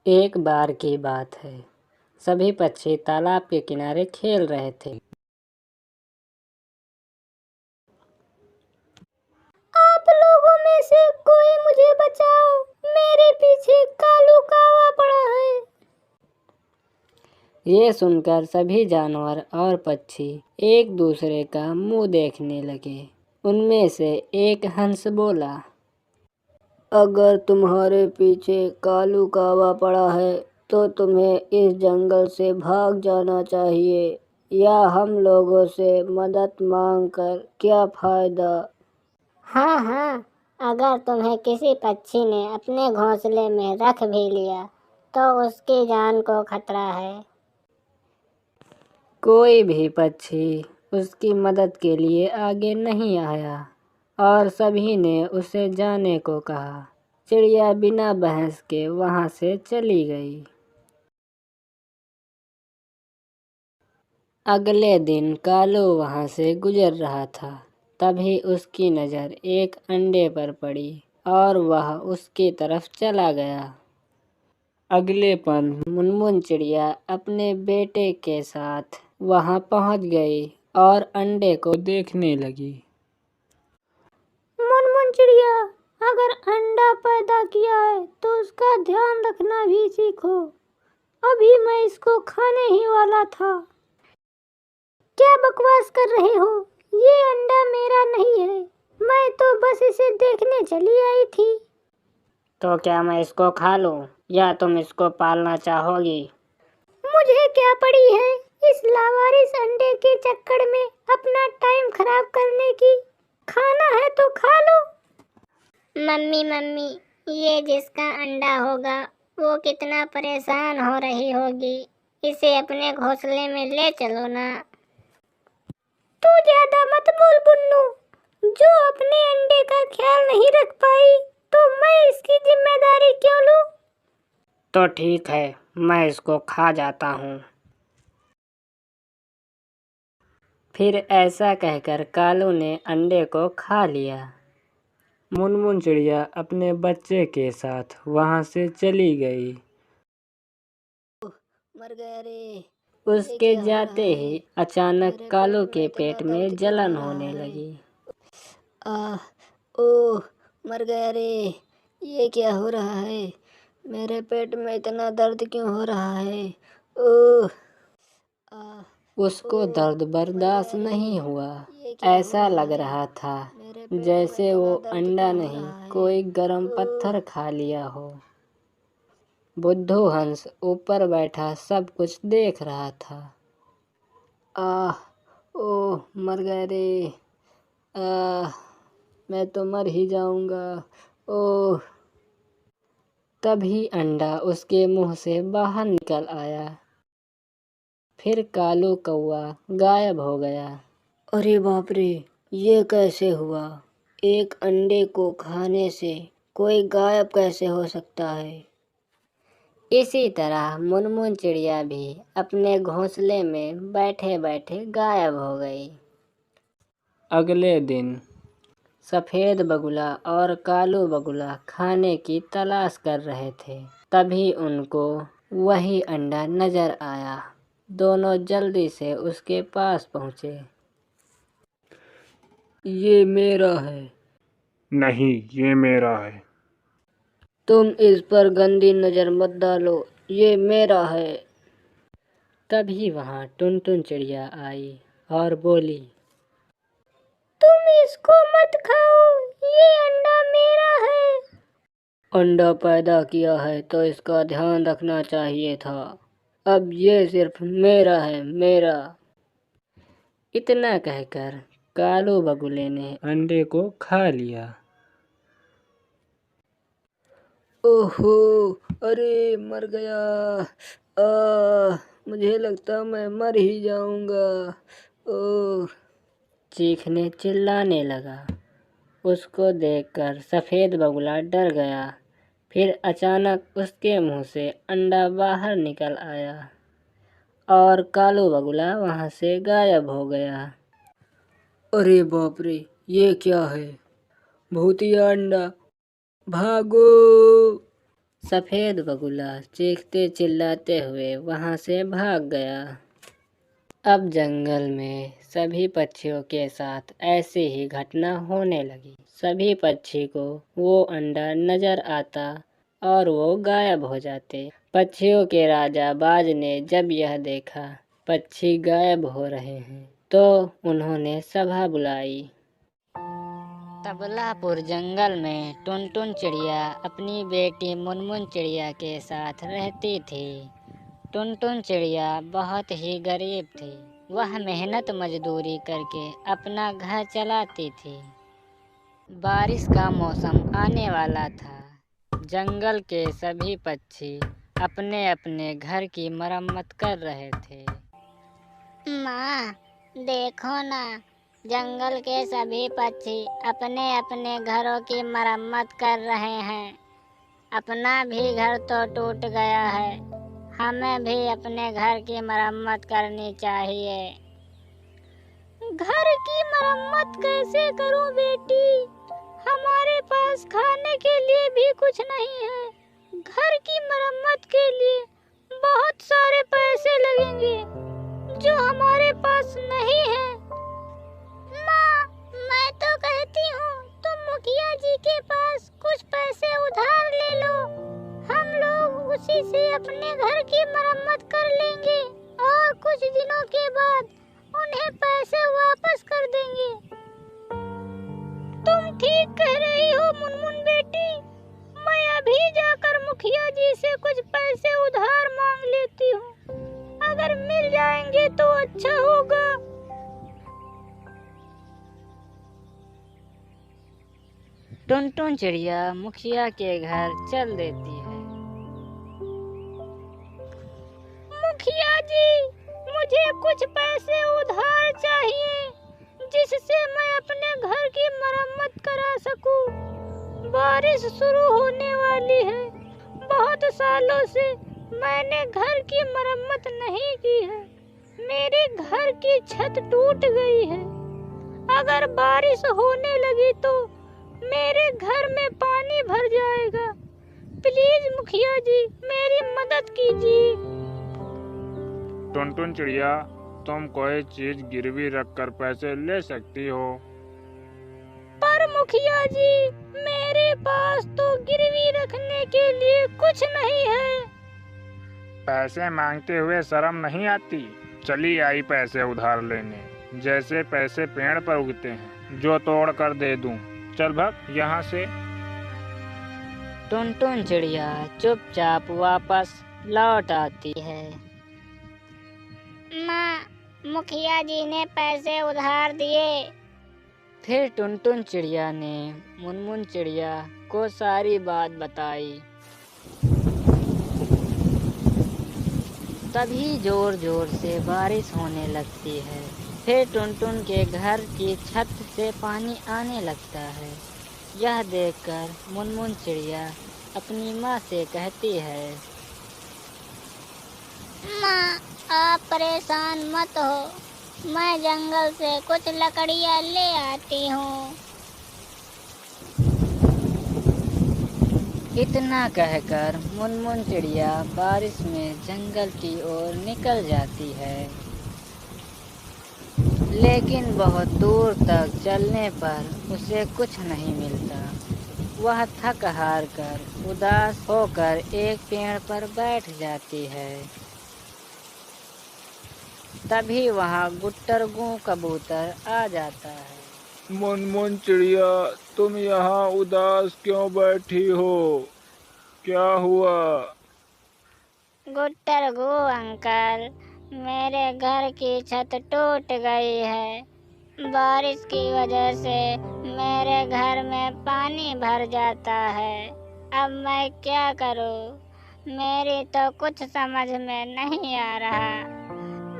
एक बार की बात है। सभी पक्षी तालाब के किनारे खेल रहे थे। आप लोगों में से कोई मुझे बचाओ, मेरे पीछे कालू कावा पड़ा है। ये सुनकर सभी जानवर और पक्षी एक दूसरे का मुंह देखने लगे। उनमें से एक हंस बोला, अगर तुम्हारे पीछे कालू कावा पड़ा है तो तुम्हें इस जंगल से भाग जाना चाहिए, या हम लोगों से मदद मांगकर क्या फायदा। हाँ हाँ, अगर तुम्हें किसी पक्षी ने अपने घोंसले में रख भी लिया तो उसकी जान को खतरा है। कोई भी पक्षी उसकी मदद के लिए आगे नहीं आया और सभी ने उसे जाने को कहा। चिड़िया बिना बहस के वहां से चली गई। अगले दिन कालू वहां से गुजर रहा था। तभी उसकी नज़र एक अंडे पर पड़ी और वह उसकी तरफ चला गया। अगले पल मुनमुन चिड़िया अपने बेटे के साथ वहां पहुंच गई और अंडे को देखने लगी। मुनमुन चिड़िया, अगर अंडा पैदा किया है तो उसका ध्यान रखना भी सीखो। अभी मैं इसको खाने ही वाला था। क्या बकवास कर रहे हो? ये अंडा मेरा नहीं है, मैं तो बस इसे देखने चली आई थी। तो क्या मैं इसको खा लूं या तुम इसको पालना चाहोगी? मुझे क्या पड़ी है इस लावारिस अंडे के चक्कर में अपना टाइम खराब करने की। खाना है तो खा लो। मम्मी मम्मी, ये जिसका अंडा होगा वो कितना परेशान हो रही होगी। इसे अपने घोंसले में ले चलो ना। तू ज्यादा मत बोल बुन्नू। जो अपने अंडे का ख्याल नहीं रख पाई तो मैं इसकी जिम्मेदारी क्यों लूं? तो ठीक है, मैं इसको खा जाता हूँ। फिर ऐसा कहकर कालू ने अंडे को खा लिया। मुनमुन चिड़िया अपने बच्चे के साथ वहां से चली गई। मर गया रे। उसके जाते ही अचानक कालू के पेट में जलन होने लगी। ओह, मर गया रे। ये क्या हो रहा है? मेरे पेट में इतना दर्द क्यों हो रहा है? ओह, उसको दर्द बर्दाश्त नहीं हुआ। ऐसा लग रहा था जैसे वो अंडा नहीं कोई गर्म पत्थर खा लिया हो। बुद्धू हंस ऊपर बैठा सब कुछ देख रहा था। ओह, मर गया रे। मैं तो मर ही जाऊंगा। ओह। तभी अंडा उसके मुंह से बाहर निकल आया। फिर कालू कौवा गायब हो गया। अरे बाप रे, ये कैसे हुआ? एक अंडे को खाने से कोई गायब कैसे हो सकता है? इसी तरह मुनमुन चिड़िया भी अपने घोंसले में बैठे बैठे गायब हो गई। अगले दिन सफेद बगुला और कालू बगुला खाने की तलाश कर रहे थे। तभी उनको वही अंडा नजर आया। दोनों जल्दी से उसके पास पहुंचे। ये मेरा है। नहीं, ये मेरा है। तुम इस पर गंदी नजर मत डालो, ये मेरा है। तभी वहां टुनटुन चिड़िया आई और बोली, तुम इसको मत खाओ, ये अंडा मेरा है। अंडा पैदा किया है तो इसका ध्यान रखना चाहिए था। अब ये सिर्फ मेरा है, मेरा। इतना कहकर कालू बगुले ने अंडे को खा लिया। ओहो, अरे मर गया। मुझे लगता मैं मर ही जाऊंगा। ओह। चीखने चिल्लाने लगा। उसको देखकर सफेद बगुला डर गया। फिर अचानक उसके मुंह से अंडा बाहर निकल आया और कालू बगुला वहां से गायब हो गया। अरे बाप रे, ये क्या है? भूतिया अंडा, भागो। सफेद बगुला चीखते चिल्लाते हुए वहां से भाग गया। अब जंगल में सभी पक्षियों के साथ ऐसी ही घटना होने लगी। सभी पक्षी को वो अंडा नजर आता और वो गायब हो जाते। पक्षियों के राजा बाज ने जब यह देखा पक्षी गायब हो रहे हैं तो उन्होंने सभा बुलाई। तबलापुर जंगल में टुनटुन चिड़िया अपनी बेटी मुनमुन चिड़िया के साथ रहती थी। टुनटुन चिड़िया बहुत ही गरीब थी। वह मेहनत मजदूरी करके अपना घर चलाती थी। बारिश का मौसम आने वाला था। जंगल के सभी पक्षी अपने अपने घर की मरम्मत कर रहे थे। माँ, देखो ना, जंगल के सभी पक्षी अपने अपने घरों की मरम्मत कर रहे हैं। अपना भी घर तो टूट गया है, हमें भी अपने घर की मरम्मत करनी चाहिए। घर की मरम्मत कैसे करूं बेटी? हमारे पास खाने के लिए भी कुछ नहीं है। घर की मरम्मत के लिए बहुत सारे पैसे लगेंगे जो हमारे पास नहीं है। माँ, मैं तो कहती हूँ तुम मुखिया जी के पास कुछ पैसे उधार ले लो। हम लोग उसी से अपने घर की मरम्मत कर लेंगे और कुछ दिनों के बाद उन्हें पैसे वापस कर देंगे। तुम ठीक कह रही हो मुनमुन बेटी। मैं अभी जाकर मुखिया जी से कुछ पैसे उधार मांग लेती हूँ। अगर मिल जाएंगे तो अच्छा होगा। टुनटुन चिड़िया मुखिया के घर चल देती है। मुखिया जी, मुझे कुछ पैसे उधार चाहिए जिससे मैं अपने घर की मरम्मत करा सकूं। बारिश शुरू होने वाली है। बहुत सालों से मैंने घर की मरम्मत नहीं की है। मेरे घर की छत टूट गई है। अगर बारिश होने लगी तो मेरे घर में पानी भर जाएगा। प्लीज मुखिया जी, मेरी मदद कीजिए। टुनटुन चिड़िया, तुम कोई चीज गिरवी रखकर पैसे ले सकती हो। पर मुखिया जी, मेरे पास तो गिरवी रखने के लिए कुछ नहीं है। पैसे मांगते हुए शर्म नहीं आती? चली आई पैसे उधार लेने। जैसे पैसे पेड़ पर उगते हैं, जो तोड़ कर दे दूं। चल भाग यहाँ से। टुनटुन चिड़िया चुपचाप वापस लौट आती है। माँ, मुखिया जी ने पैसे उधार दिए। फिर टुनटुन चिड़िया ने मुनमुन चिड़िया को सारी बात बताई। तभी जोर जोर से बारिश होने लगती है। फिर टुनटुन के घर की छत से पानी आने लगता है। यह देखकर मुनमुन चिड़िया अपनी माँ से कहती है, माँ, आप परेशान मत हो। मैं जंगल से कुछ लकड़ियाँ ले आती हूँ। इतना कहकर मुनमुन चिड़िया बारिश में जंगल की ओर निकल जाती है। लेकिन बहुत दूर तक चलने पर उसे कुछ नहीं मिलता। वह थक हार कर उदास होकर एक पेड़ पर बैठ जाती है। तभी वहाँ गुट्टरगू कबूतर आ जाता है। मुनमुन चिड़िया, तुम यहाँ उदास क्यों बैठी हो? क्या हुआ? गुट्टरगू अंकल, मेरे घर की छत टूट गई है। बारिश की वजह से मेरे घर में पानी भर जाता है। अब मैं क्या करूं? मेरी तो कुछ समझ में नहीं आ रहा।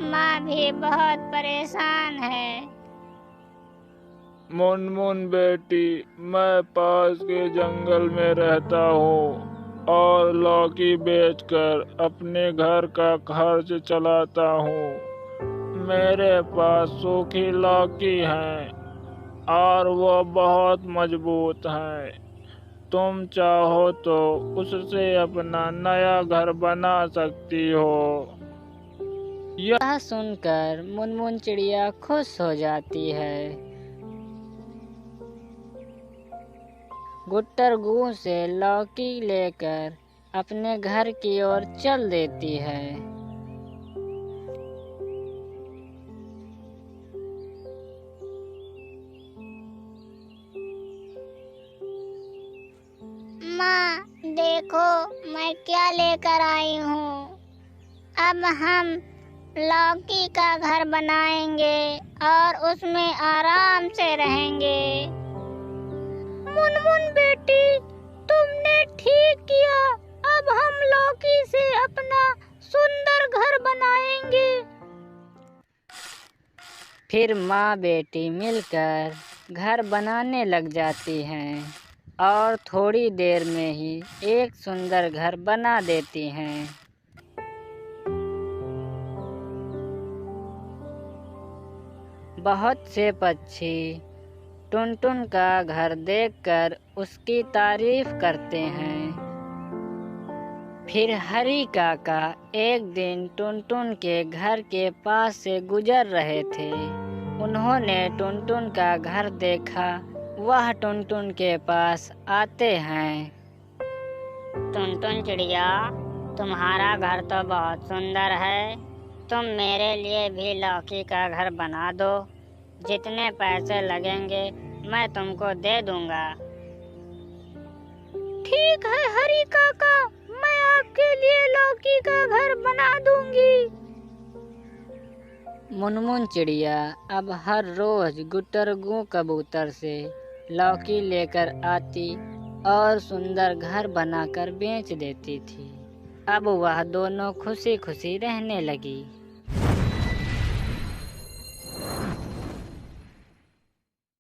माँ भी बहुत परेशान है। मुनमुन बेटी, मैं पास के जंगल में रहता हूँ और लौकी बेचकर अपने घर का खर्च चलाता हूँ। मेरे पास सूखी लौकी है और वो बहुत मजबूत है। तुम चाहो तो उससे अपना नया घर बना सकती हो। यह सुनकर मुनमुन चिड़िया खुश हो जाती है। गुट्टरगू से लौकी लेकर अपने घर की ओर चल देती है। माँ देखो मैं क्या लेकर आई हूँ। अब हम लौकी का घर बनाएंगे और उसमें आराम से रहेंगे। मुनमुन बेटी, तुमने ठीक किया। अब हम लौकी से अपना सुंदर घर बनाएंगे। फिर माँ बेटी मिलकर घर बनाने लग जाती हैं और थोड़ी देर में ही एक सुंदर घर बना देती हैं। बहुत से पक्षी टुनटुन का घर देखकर उसकी तारीफ करते हैं। फिर हरी काका एक दिन टुनटुन के घर के पास से गुजर रहे थे। उन्होंने टुनटुन का घर देखा। वह टुनटुन के पास आते हैं। टुनटुन चिड़िया, तुम्हारा घर तो बहुत सुंदर है। तुम मेरे लिए भी लौकी का घर बना दो। जितने पैसे लगेंगे मैं तुमको दे दूंगा। ठीक है हरी काका, मैं आपके लिए लौकी का घर बना दूंगी। मुनमुन चिड़िया अब हर रोज गुट्टरगू कबूतर से लौकी लेकर आती और सुंदर घर बनाकर बेच देती थी। अब वह दोनों खुशी खुशी रहने लगी।